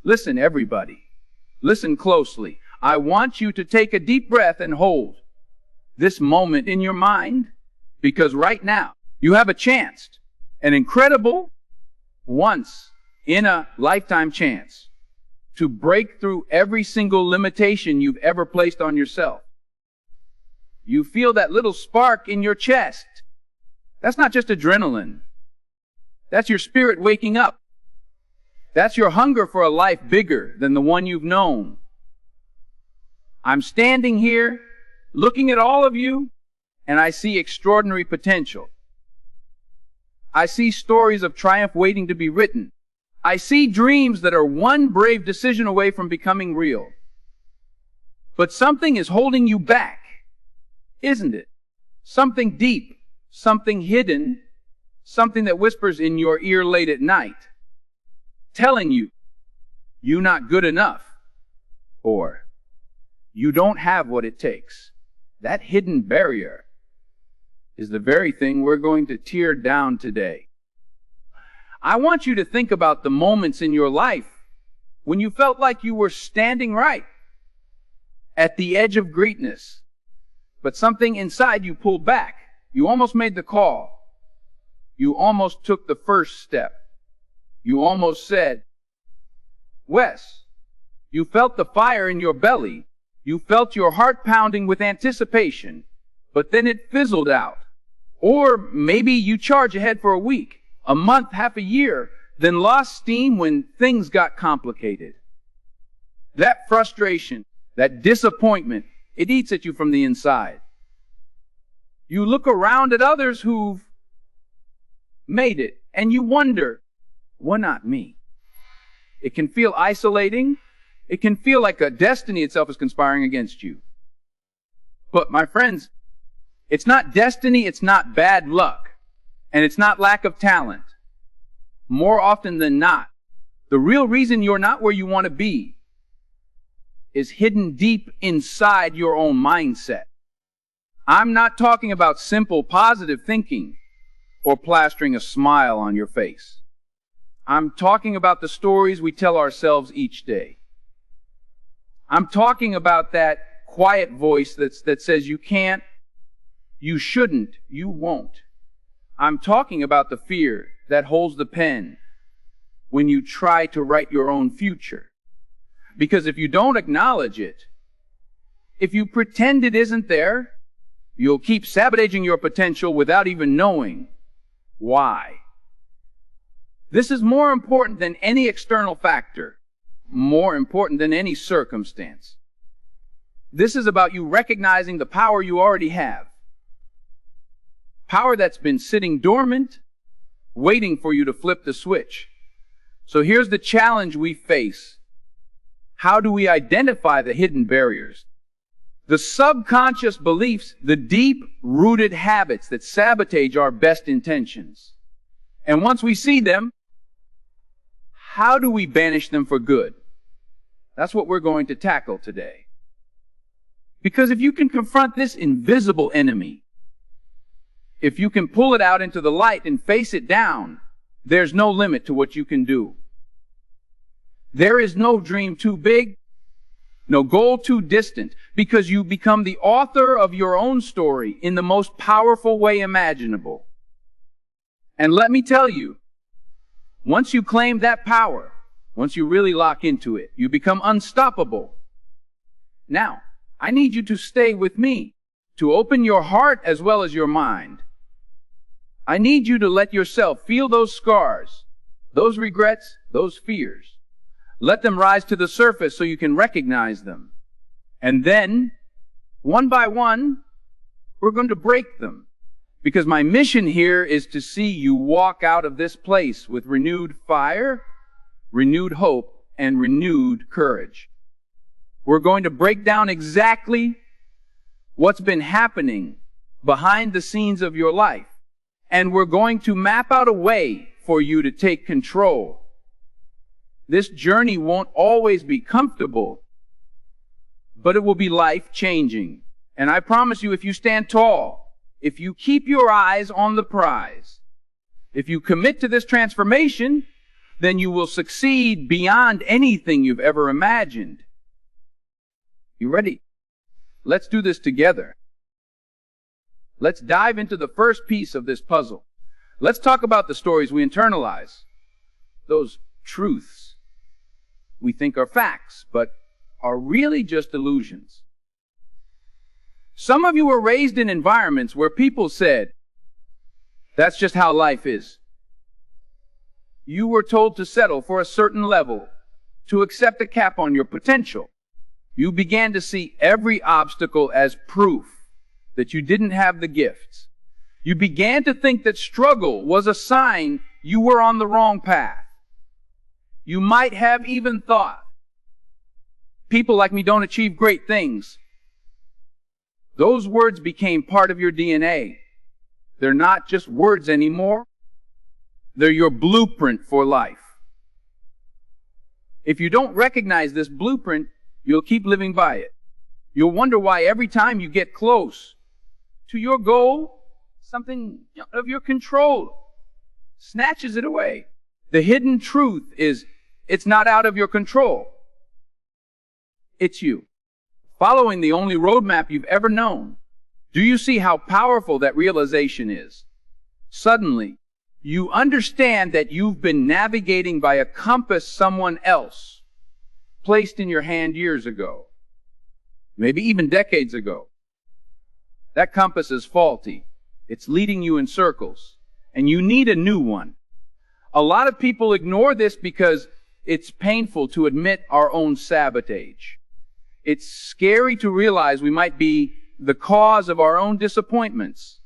Listen, everybody. Listen closely. I want you to take a deep breath and hold this moment in your mind, because right now you have a chance, an incredible, once in a lifetime chance, to break through every single limitation you've ever placed on yourself. You feel that little spark in your chest. That's not just adrenaline. That's your spirit waking up. That's your hunger for a life bigger than the one you've known. I'm standing here looking at all of you, and I see extraordinary potential. I see stories of triumph waiting to be written. I see dreams that are one brave decision away from becoming real. But something is holding you back, isn't it? Something deep, something hidden, something that whispers in your ear late at night, telling you, you're not good enough, or you don't have what it takes. That hidden barrier is the very thing we're going to tear down today. I want you to think about the moments in your life when you felt like you were standing right at the edge of greatness, but something inside you pulled back. You almost made the call. You almost took the first step. You almost said, Wes. You felt the fire in your belly. You felt your heart pounding with anticipation, but then it fizzled out. Or maybe you charged ahead for a week, a month, half a year, then lost steam when things got complicated. That frustration, that disappointment, it eats at you from the inside. You look around at others who've made it, and you wonder, why not me? It can feel isolating. It can feel like a destiny itself is conspiring against you. But my friends, it's not destiny, it's not bad luck, and it's not lack of talent. More often than not, the real reason you're not where you want to be is hidden deep inside your own mindset. I'm not talking about simple positive thinking or plastering a smile on your face. I'm talking about the stories we tell ourselves each day. I'm talking about that quiet voice that says you can't, you shouldn't, you won't. I'm talking about the fear that holds the pen when you try to write your own future. Because if you don't acknowledge it, if you pretend it isn't there, you'll keep sabotaging your potential without even knowing why. This is more important than any external factor, more important than any circumstance. This is about you recognizing the power you already have. Power that's been sitting dormant, waiting for you to flip the switch. So here's the challenge we face. How do we identify the hidden barriers? The subconscious beliefs, the deep-rooted habits that sabotage our best intentions. And once we see them, how do we banish them for good? That's what we're going to tackle today. Because if you can confront this invisible enemy, if you can pull it out into the light and face it down, there's no limit to what you can do. There is no dream too big, no goal too distant, because you become the author of your own story in the most powerful way imaginable. And let me tell you, once you claim that power, once you really lock into it, you become unstoppable. Now, I need you to stay with me, to open your heart as well as your mind. I need you to let yourself feel those scars, those regrets, those fears. Let them rise to the surface so you can recognize them. And then, one by one, we're going to break them. Because my mission here is to see you walk out of this place with renewed fire, renewed hope, and renewed courage. We're going to break down exactly what's been happening behind the scenes of your life. And we're going to map out a way for you to take control. This journey won't always be comfortable, but it will be life-changing. And I promise you, if you stand tall, if you keep your eyes on the prize, if you commit to this transformation, then you will succeed beyond anything you've ever imagined. You ready? Let's do this together. Let's dive into the first piece of this puzzle. Let's talk about the stories we internalize. Those truths we think are facts, but are really just illusions. Some of you were raised in environments where people said, "That's just how life is." You were told to settle for a certain level, to accept a cap on your potential. You began to see every obstacle as proof that you didn't have the gifts. You began to think that struggle was a sign you were on the wrong path. You might have even thought, "People like me don't achieve great things." Those words became part of your DNA. They're not just words anymore. They're your blueprint for life. If you don't recognize this blueprint, you'll keep living by it. You'll wonder why every time you get close to your goal, something of your control snatches it away. The hidden truth is, it's not out of your control. It's you, following the only roadmap you've ever known. Do you see how powerful that realization is? Suddenly, you understand that you've been navigating by a compass someone else placed in your hand years ago, maybe even decades ago. That compass is faulty. It's leading you in circles, and you need a new one. A lot of people ignore this because it's painful to admit our own sabotage. It's scary to realize we might be the cause of our own disappointments.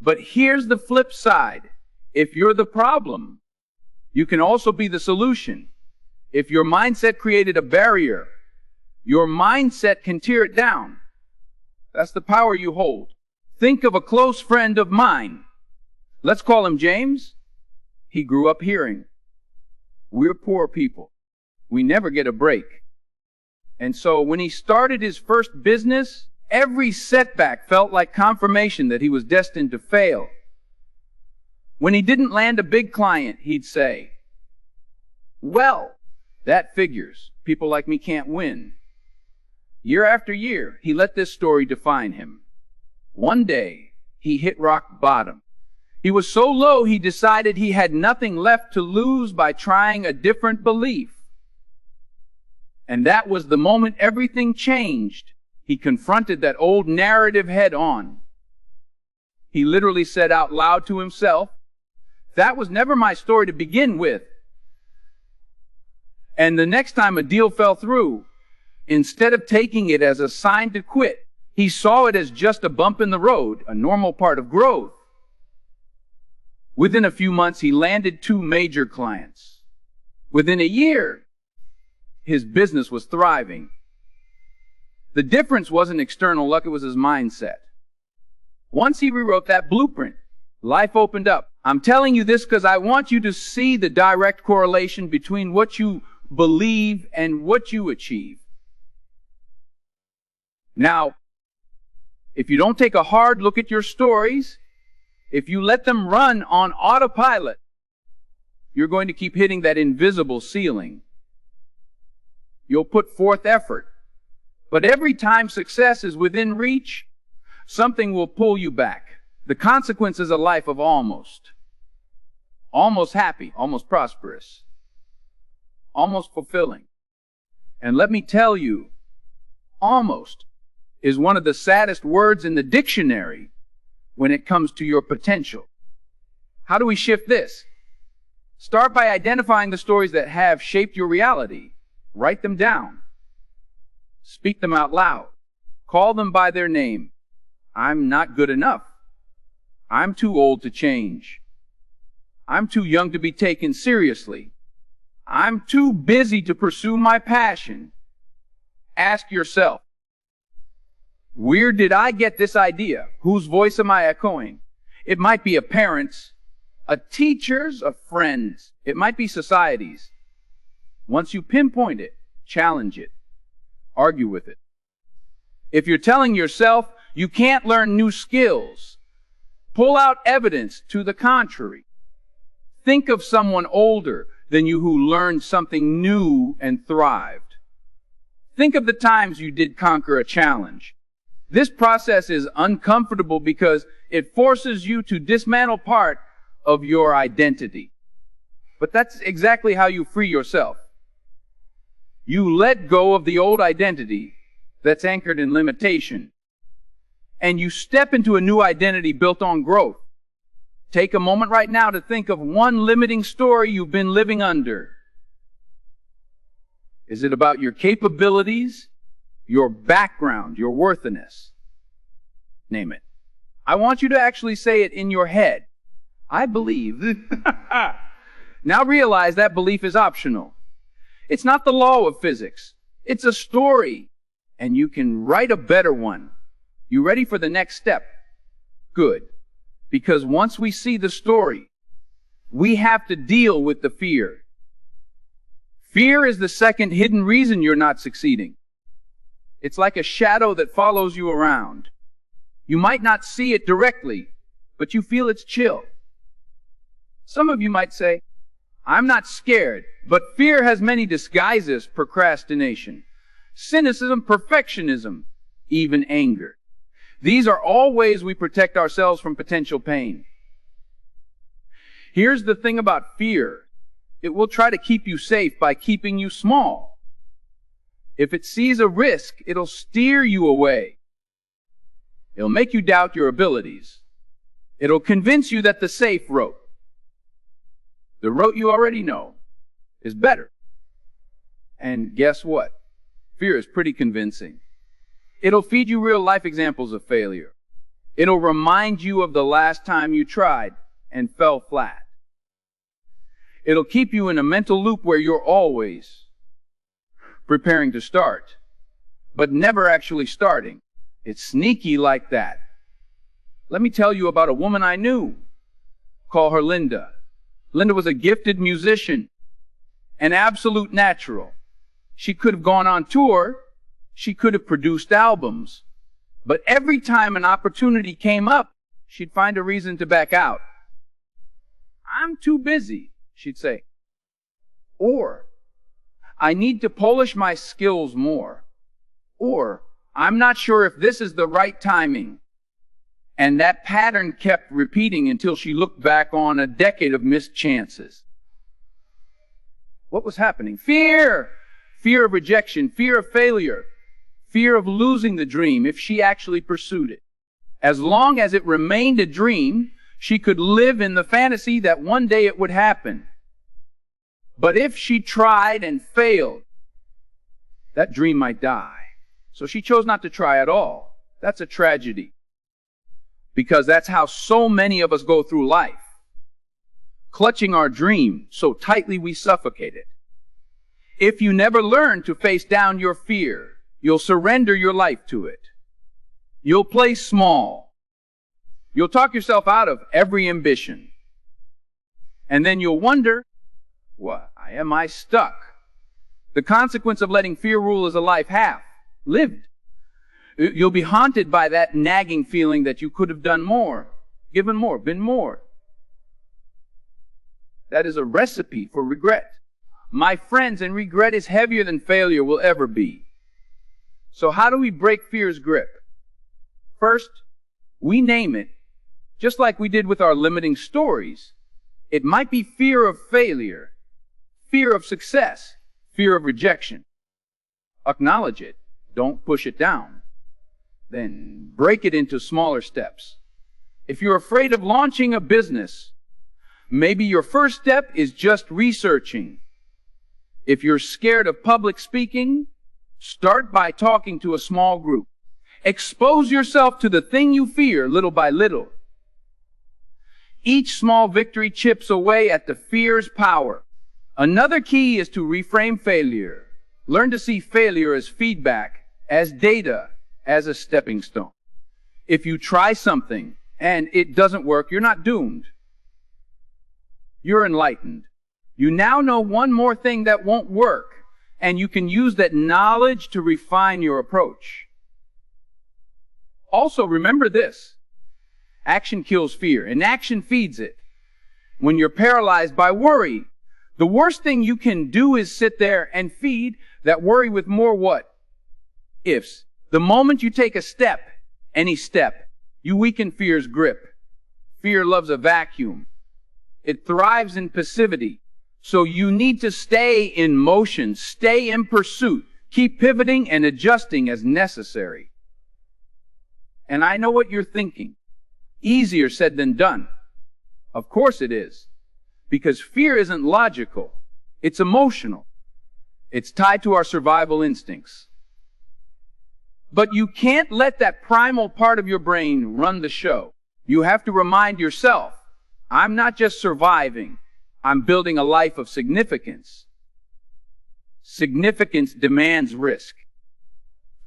But here's the flip side. If you're the problem, you can also be the solution. If your mindset created a barrier, your mindset can tear it down. That's the power you hold. Think of a close friend of mine. Let's call him James. He grew up hearing, "We're poor people. We never get a break." And so when he started his first business, every setback felt like confirmation that he was destined to fail. When he didn't land a big client, he'd say, "Well, that figures. People like me can't win." Year after year, he let this story define him. One day, he hit rock bottom. He was so low, he decided he had nothing left to lose by trying a different belief. And that was the moment everything changed. He confronted that old narrative head on. He literally said out loud to himself, "That was never my story to begin with." And the next time a deal fell through, instead of taking it as a sign to quit, he saw it as just a bump in the road, a normal part of growth. Within a few months, he landed 2 major clients. Within a year, his business was thriving. The difference wasn't external luck, it was his mindset. Once he rewrote that blueprint, life opened up. I'm telling you this because I want you to see the direct correlation between what you believe and what you achieve. Now, if you don't take a hard look at your stories, if you let them run on autopilot, you're going to keep hitting that invisible ceiling. You'll put forth effort, but every time success is within reach, something will pull you back. The consequence is a life of almost. Almost happy, almost prosperous, almost fulfilling. And let me tell you, almost is one of the saddest words in the dictionary when it comes to your potential. How do we shift this? Start by identifying the stories that have shaped your reality. Write them down. Speak them out loud. Call them by their name. I'm not good enough. I'm too old to change. I'm too young to be taken seriously. I'm too busy to pursue my passion. Ask yourself, where did I get this idea? Whose voice am I echoing? It might be a parent's, a teacher's, a friend's. It might be society's. Once you pinpoint it, challenge it. Argue with it. If you're telling yourself you can't learn new skills, pull out evidence to the contrary. Think of someone older than you who learned something new and thrived. Think of the times you did conquer a challenge. This process is uncomfortable because it forces you to dismantle part of your identity. But that's exactly how you free yourself. You let go of the old identity that's anchored in limitation, and you step into a new identity built on growth. Take a moment right now to think of one limiting story you've been living under. Is it about your capabilities, your background, your worthiness? Name it. I want you to actually say it in your head. I believe. Now realize that belief is optional. It's not the law of physics. It's a story, and you can write a better one. You ready for the next step? Good. Because once we see the story, we have to deal with the fear. Fear is the second hidden reason you're not succeeding. It's like a shadow that follows you around. You might not see it directly, but you feel its chill. Some of you might say, I'm not scared, but fear has many disguises: procrastination, cynicism, perfectionism, even anger. These are all ways we protect ourselves from potential pain. Here's the thing about fear. It will try to keep you safe by keeping you small. If it sees a risk, it'll steer you away. It'll make you doubt your abilities. It'll convince you that the safe route, the route you already know, is better. And guess what? Fear is pretty convincing. It'll feed you real life examples of failure. It'll remind you of the last time you tried and fell flat. It'll keep you in a mental loop where you're always preparing to start, but never actually starting. It's sneaky like that. Let me tell you about a woman I knew. Call her Linda. Linda was a gifted musician, an absolute natural. She could have gone on tour. She could have produced albums. But every time an opportunity came up, she'd find a reason to back out. I'm too busy, she'd say. Or, I need to polish my skills more. Or, I'm not sure if this is the right timing. And that pattern kept repeating until she looked back on a decade of missed chances. What was happening? Fear! Fear of rejection, fear of failure, fear of losing the dream if she actually pursued it. As long as it remained a dream, she could live in the fantasy that one day it would happen. But if she tried and failed, that dream might die. So she chose not to try at all. That's a tragedy. Because that's how so many of us go through life, clutching our dream so tightly we suffocate it. If you never learn to face down your fear, you'll surrender your life to it. You'll play small. You'll talk yourself out of every ambition. And then you'll wonder, why am I stuck? The consequence of letting fear rule is a life half lived. You'll be haunted by that nagging feeling that you could have done more, given more, been more. That is a recipe for regret. My friends, and regret is heavier than failure will ever be. So how do we break fear's grip? First, we name it, just like we did with our limiting stories. It might be fear of failure, fear of success, fear of rejection. Acknowledge it. Don't push it down. Then break it into smaller steps. If you're afraid of launching a business, maybe your first step is just researching. If you're scared of public speaking, start by talking to a small group. Expose yourself to the thing you fear little by little. Each small victory chips away at the fear's power. Another key is to reframe failure. Learn to see failure as feedback, as data, as a stepping stone. If you try something and it doesn't work, you're not doomed. You're enlightened. You now know one more thing that won't work, and you can use that knowledge to refine your approach. Also, remember this. Action kills fear, and action feeds it. When you're paralyzed by worry, The worst thing you can do is sit there and feed that worry with more what? Ifs. The moment you take a step, any step, you weaken fear's grip. Fear loves a vacuum. It thrives in passivity. So you need to stay in motion, stay in pursuit, keep pivoting and adjusting as necessary. And I know what you're thinking. Easier said than done. Of course it is. Because fear isn't logical. It's emotional. It's tied to our survival instincts. But you can't let that primal part of your brain run the show. You have to remind yourself, I'm not just surviving, I'm building a life of significance. Significance demands risk.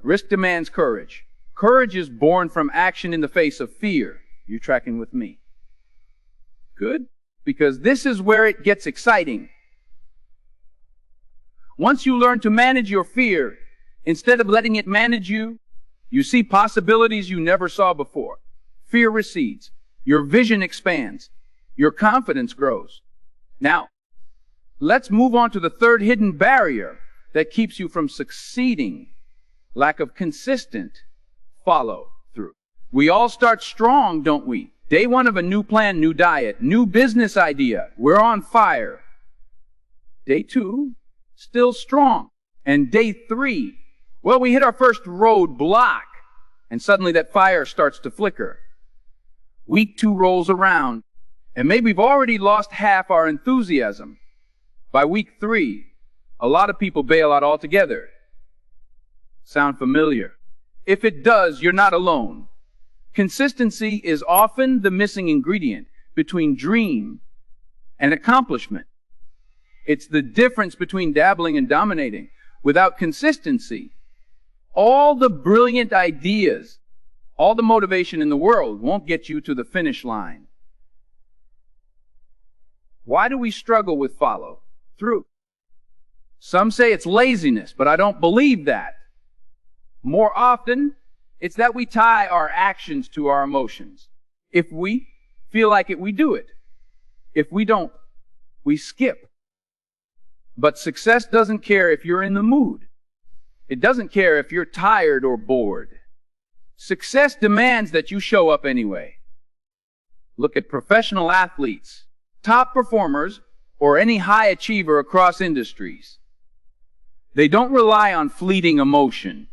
Risk demands courage. Courage is born from action in the face of fear. You tracking with me? Good? Because this is where it gets exciting. Once you learn to manage your fear, instead of letting it manage you, you see possibilities you never saw before. Fear recedes. Your vision expands. Your confidence grows. Now, let's move on to the third hidden barrier that keeps you from succeeding. Lack of consistent follow through. We all start strong, don't we? Day one of a new plan, new diet, new business idea. We're on fire. Day two, still strong. And day three, well, we hit our first roadblock, and suddenly that fire starts to flicker. Week two rolls around, and maybe we've already lost half our enthusiasm. By week three, a lot of people bail out altogether. Sound familiar? If it does, you're not alone. Consistency is often the missing ingredient between dream and accomplishment. It's the difference between dabbling and dominating. Without consistency, all the brilliant ideas, all the motivation in the world won't get you to the finish line. Why do we struggle with follow through? Some say it's laziness, but I don't believe that. More often, it's that we tie our actions to our emotions. If we feel like it, we do it. If we don't, we skip. But success doesn't care if you're in the mood. It doesn't care if you're tired or bored. Success demands that you show up anyway. Look at professional athletes, top performers, or any high achiever across industries. They don't rely on fleeting emotion.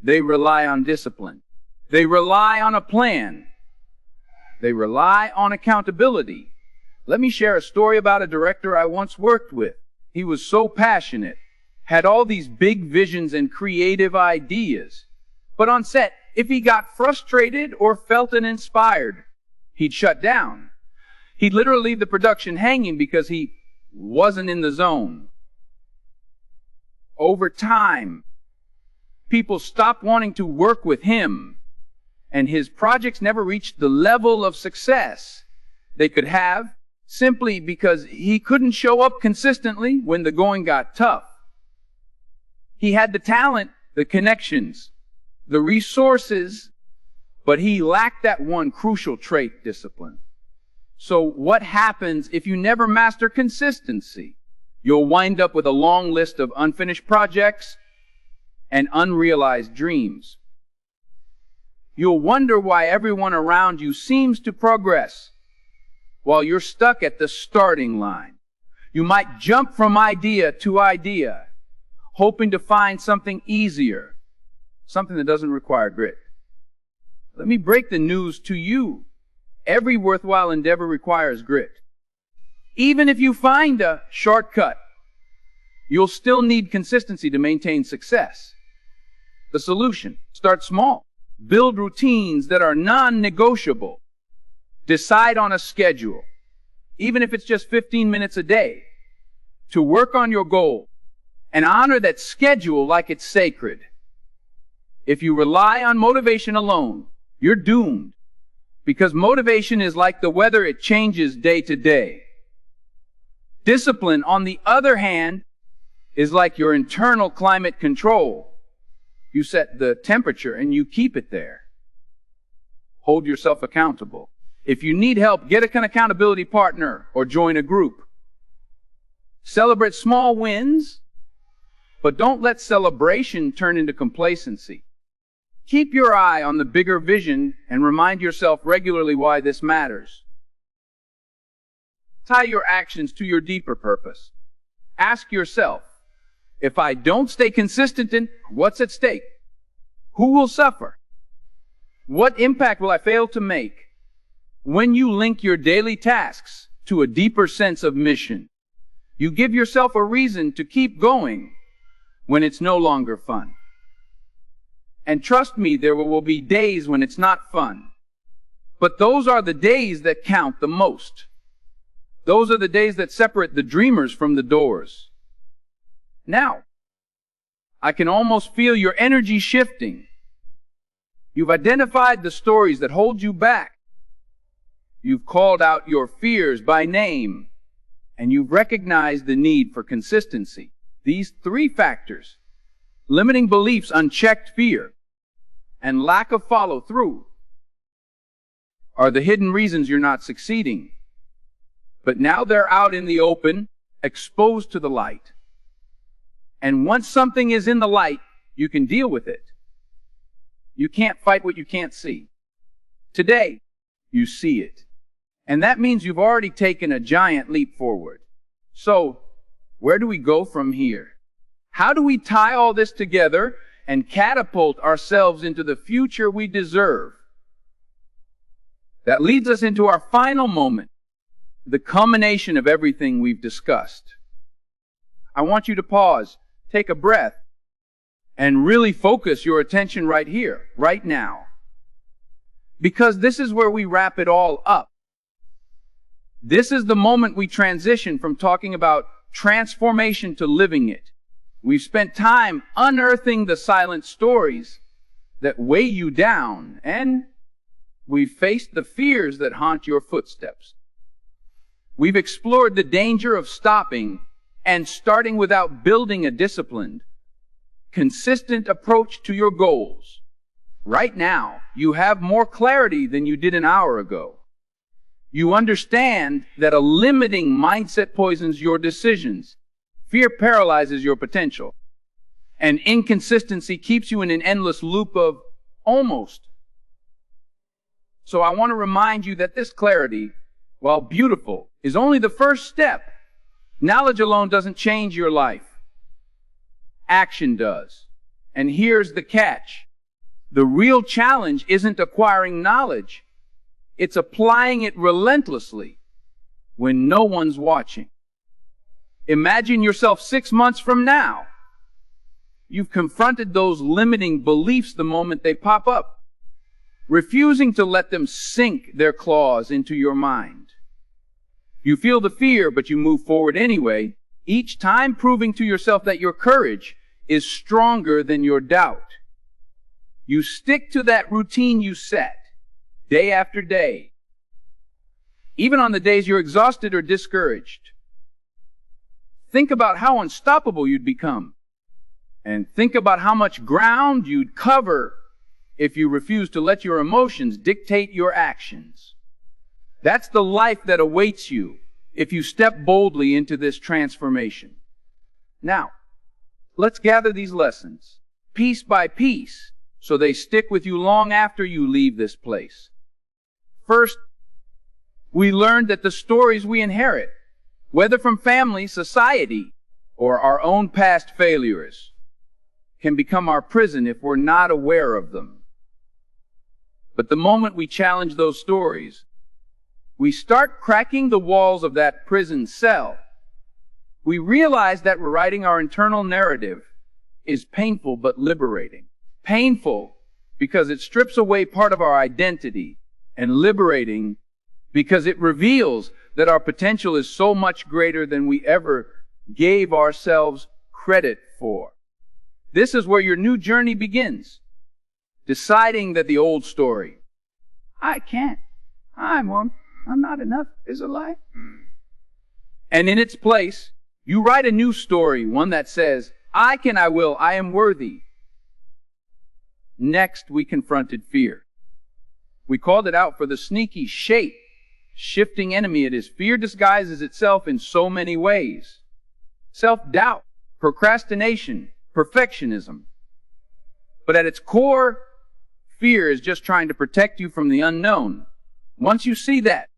They rely on discipline. They rely on a plan. They rely on accountability. Let me share a story about a director I once worked with. He was so passionate, had all these big visions and creative ideas. But on set, if he got frustrated or felt uninspired, he'd shut down. He'd literally leave the production hanging because he wasn't in the zone. Over time, people stopped wanting to work with him, and his projects never reached the level of success they could have simply because he couldn't show up consistently when the going got tough. He had the talent, the connections, the resources, but he lacked that one crucial trait, discipline. So what happens if you never master consistency? You'll wind up with a long list of unfinished projects and unrealized dreams. You'll wonder why everyone around you seems to progress while you're stuck at the starting line. You might jump from idea to idea, hoping to find something easier, something that doesn't require grit. Let me break the news to you. Every worthwhile endeavor requires grit. Even if you find a shortcut, you'll still need consistency to maintain success. The solution: start small. Build routines that are non-negotiable. Decide on a schedule, even if it's just 15 minutes a day, to work on your goal, and honor that schedule like it's sacred. If you rely on motivation alone, you're doomed, because motivation is like the weather, it changes day to day. Discipline, on the other hand, is like your internal climate control. You set the temperature and you keep it there. Hold yourself accountable. If you need help, get an accountability partner or join a group. Celebrate small wins, but don't let celebration turn into complacency. Keep your eye on the bigger vision and remind yourself regularly why this matters. Tie your actions to your deeper purpose. Ask yourself, if I don't stay consistent, then what's at stake? Who will suffer? What impact will I fail to make? When you link your daily tasks to a deeper sense of mission, you give yourself a reason to keep going when it's no longer fun. And trust me, there will be days when it's not fun. But those are the days that count the most. Those are the days that separate the dreamers from the doors. Now, I can almost feel your energy shifting. You've identified the stories that hold you back. You've called out your fears by name, and you've recognized the need for consistency. These three factors, limiting beliefs, unchecked fear, and lack of follow-through, are the hidden reasons you're not succeeding. But now they're out in the open, exposed to the light. And once something is in the light, you can deal with it. You can't fight what you can't see. Today, you see it. And that means you've already taken a giant leap forward. So, where do we go from here? How do we tie all this together and catapult ourselves into the future we deserve? That leads us into our final moment, the culmination of everything we've discussed. I want you to pause, take a breath, and really focus your attention right here, right now. Because this is where we wrap it all up. This is the moment we transition from talking about transformation to living it. We've spent time unearthing the silent stories that weigh you down, and we've faced the fears that haunt your footsteps. We've explored the danger of stopping and starting without building a disciplined, consistent approach to your goals. Right now, you have more clarity than you did an hour ago. You understand that a limiting mindset poisons your decisions. Fear paralyzes your potential. And inconsistency keeps you in an endless loop of almost. So I want to remind you that this clarity, while beautiful, is only the first step. Knowledge alone doesn't change your life. Action does. And here's the catch. The real challenge isn't acquiring knowledge. It's applying it relentlessly when no one's watching. Imagine yourself 6 months from now. You've confronted those limiting beliefs the moment they pop up, refusing to let them sink their claws into your mind. You feel the fear, but you move forward anyway, each time proving to yourself that your courage is stronger than your doubt. You stick to that routine you set, day after day, even on the days you're exhausted or discouraged. Think about how unstoppable you'd become, and think about how much ground you'd cover if you refuse to let your emotions dictate your actions. That's the life that awaits you if you step boldly into this transformation. Now, let's gather these lessons, piece by piece, so they stick with you long after you leave this place. First, we learned that the stories we inherit, whether from family, society, or our own past failures, can become our prison if we're not aware of them. But the moment we challenge those stories, we start cracking the walls of that prison cell. We realize that rewriting our internal narrative is painful but liberating. Painful because it strips away part of our identity, and liberating because it reveals that our potential is so much greater than we ever gave ourselves credit for. This is where your new journey begins. Deciding that the old story, I can't, I'm not enough, is a lie. And in its place, you write a new story, one that says, I can, I will, I am worthy. Next, we confronted fear. We called it out for the sneaky, shifting enemy it is. Fear disguises itself in so many ways. self-doubt, procrastination, perfectionism. But at its core, fear is just trying to protect you from the unknown. Once you see that,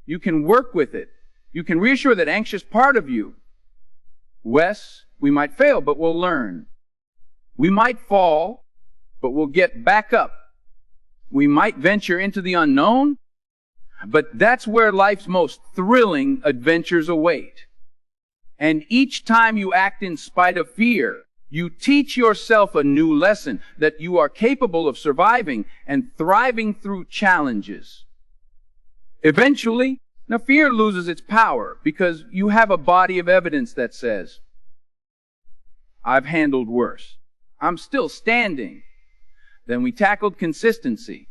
you can work with it. You can reassure that anxious part of you. Wes, we might fail, but we'll learn. We might fall, but we'll get back up. We might venture into the unknown, but that's where life's most thrilling adventures await. And each time you act in spite of fear, you teach yourself a new lesson that you are capable of surviving and thriving through challenges. Eventually, now fear loses its power because you have a body of evidence that says, I've handled worse. I'm still standing. Then we tackled consistency,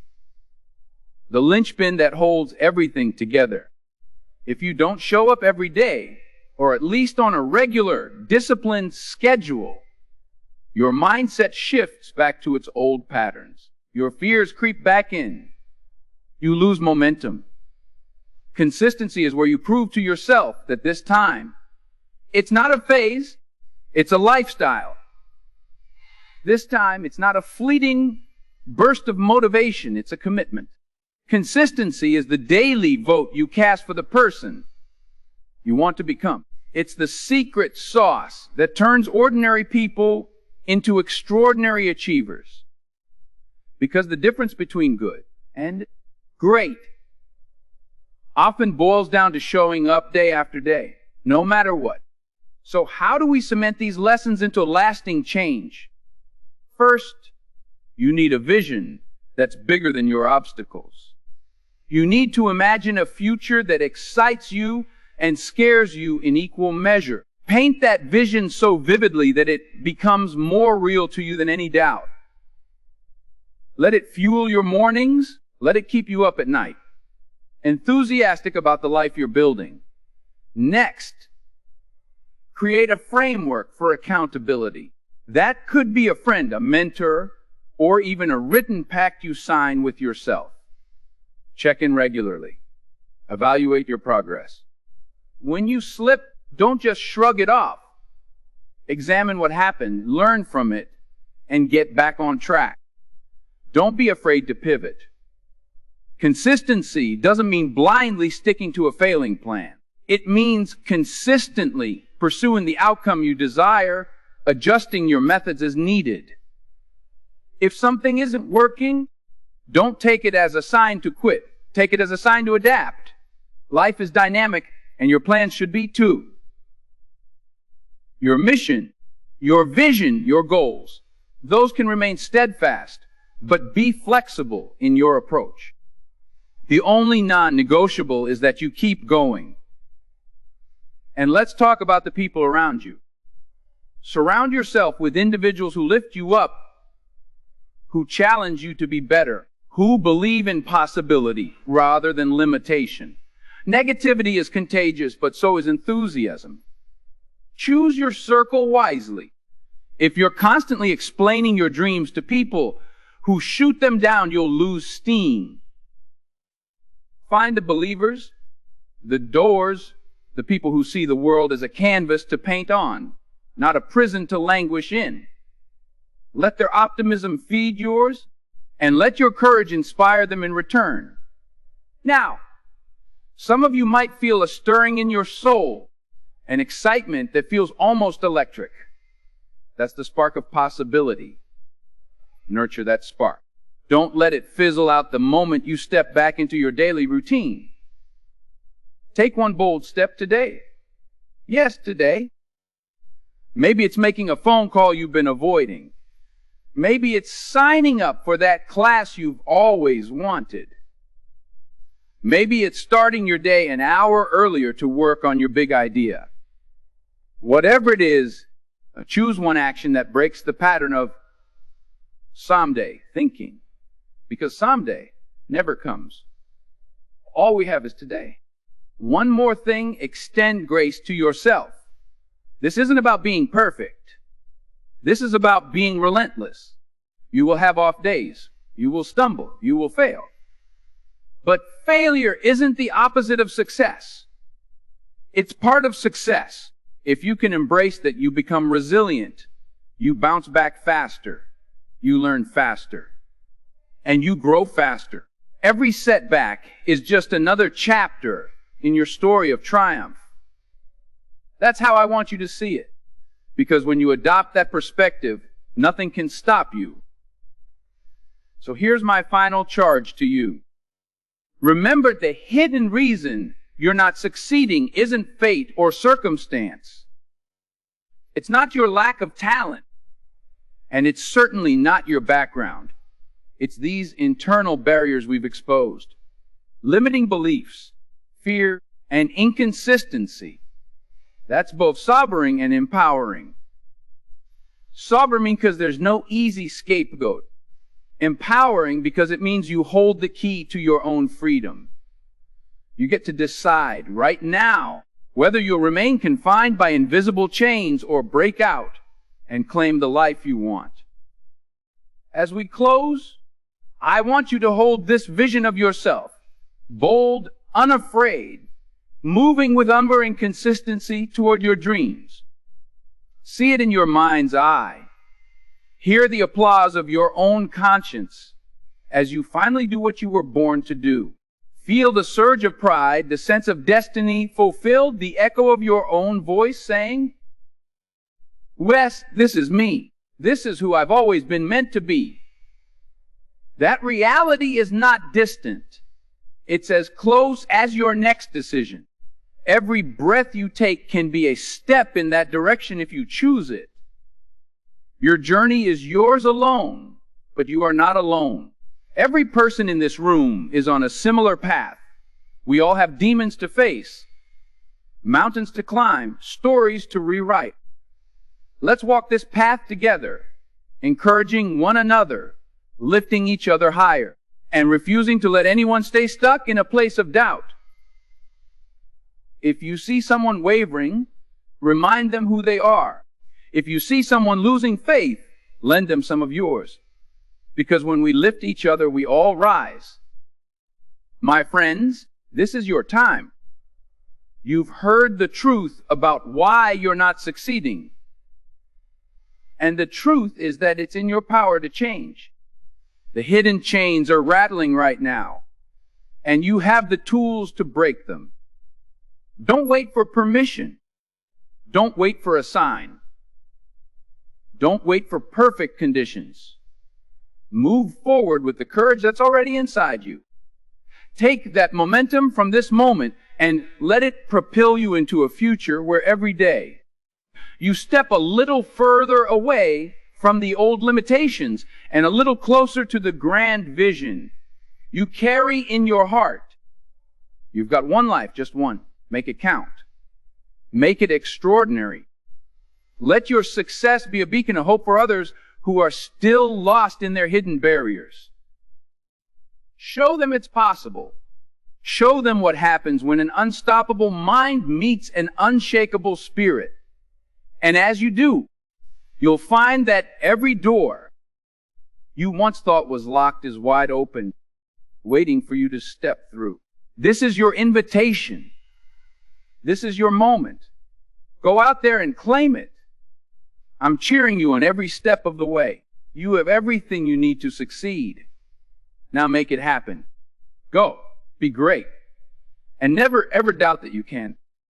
the linchpin that holds everything together. If you don't show up every day, or at least on a regular, disciplined schedule, your mindset shifts back to its old patterns. Your fears creep back in. You lose momentum. Consistency is where you prove to yourself that this time, it's not a phase, it's a lifestyle. This time, it's not a fleeting burst of motivation, it's a commitment. Consistency is the daily vote you cast for the person you want to become. It's the secret sauce that turns ordinary people into extraordinary achievers. Because the difference between good and great often boils down to showing up day after day, no matter what. So how do we cement these lessons into lasting change? First, you need a vision that's bigger than your obstacles. You need to imagine a future that excites you and scares you in equal measure. Paint that vision so vividly that it becomes more real to you than any doubt. Let it fuel your mornings. Let it keep you up at night, enthusiastic about the life you're building. Next, create a framework for accountability. That could be a friend, a mentor, or even a written pact you sign with yourself. Check in regularly. Evaluate your progress. When you slip, don't just shrug it off. Examine what happened, learn from it, and get back on track. Don't be afraid to pivot. Consistency doesn't mean blindly sticking to a failing plan. It means consistently pursuing the outcome you desire, adjusting your methods as needed. If something isn't working, don't take it as a sign to quit. Take it as a sign to adapt. Life is dynamic, and your plans should be too. Your mission, your vision, your goals, those can remain steadfast, but be flexible in your approach. The only non-negotiable is that you keep going. And let's talk about the people around you. Surround yourself with individuals who lift you up, who challenge you to be better, who believe in possibility rather than limitation. Negativity is contagious, but so is enthusiasm. Choose your circle wisely. If you're constantly explaining your dreams to people who shoot them down, you'll lose steam. Find the believers, the doors, the people who see the world as a canvas to paint on, not a prison to languish in. Let their optimism feed yours, and let your courage inspire them in return. Now, some of you might feel a stirring in your soul, an excitement that feels almost electric. That's the spark of possibility. Nurture that spark. Don't let it fizzle out the moment you step back into your daily routine. Take one bold step today. Yes, today. Maybe it's making a phone call you've been avoiding. Maybe it's signing up for that class you've always wanted. Maybe it's starting your day an hour earlier to work on your big idea. Whatever it is, choose one action that breaks the pattern of someday thinking. Because someday never comes. All we have is today. One more thing, extend grace to yourself. This isn't about being perfect. This is about being relentless. You will have off days. You will stumble. You will fail. But failure isn't the opposite of success. It's part of success. If you can embrace that, you become resilient. You bounce back faster. You learn faster. And you grow faster. Every setback is just another chapter in your story of triumph. That's how I want you to see it. Because when you adopt that perspective, nothing can stop you. So here's my final charge to you. Remember, the hidden reason you're not succeeding isn't fate or circumstance. It's not your lack of talent. And it's certainly not your background. It's these internal barriers we've exposed. Limiting beliefs, fear, and inconsistency. That's both sobering and empowering. Sobering because there's no easy scapegoat. Empowering because it means you hold the key to your own freedom. You get to decide right now whether you'll remain confined by invisible chains or break out and claim the life you want. As we close, I want you to hold this vision of yourself, bold, unafraid, moving with unwavering consistency toward your dreams. See it in your mind's eye. Hear the applause of your own conscience as you finally do what you were born to do. Feel the surge of pride, the sense of destiny fulfilled, the echo of your own voice saying, "Wes, this is me. This is who I've always been meant to be." That reality is not distant. It's as close as your next decision. Every breath you take can be a step in that direction if you choose it. Your journey is yours alone, but you are not alone. Every person in this room is on a similar path. We all have demons to face, mountains to climb, stories to rewrite. Let's walk this path together, encouraging one another, lifting each other higher, and refusing to let anyone stay stuck in a place of doubt. If you see someone wavering, remind them who they are. If you see someone losing faith, lend them some of yours. Because when we lift each other, we all rise. My friends, this is your time. You've heard the truth about why you're not succeeding. And the truth is that it's in your power to change. The hidden chains are rattling right now, and you have the tools to break them. Don't wait for permission. Don't wait for a sign. Don't wait for perfect conditions. Move forward with the courage that's already inside you. Take that momentum from this moment and let it propel you into a future where every day you step a little further away from the old limitations and a little closer to the grand vision you carry in your heart. You've got one life, just one. Make it count. Make it extraordinary. Let your success be a beacon of hope for others who are still lost in their hidden barriers. Show them it's possible. Show them what happens when an unstoppable mind meets an unshakable spirit. And as you do, you'll find that every door you once thought was locked is wide open, waiting for you to step through. This is your invitation. This is your moment. Go out there and claim it. I'm cheering you on every step of the way. You have everything you need to succeed. Now make it happen. Go. Be great. And never ever doubt that you can.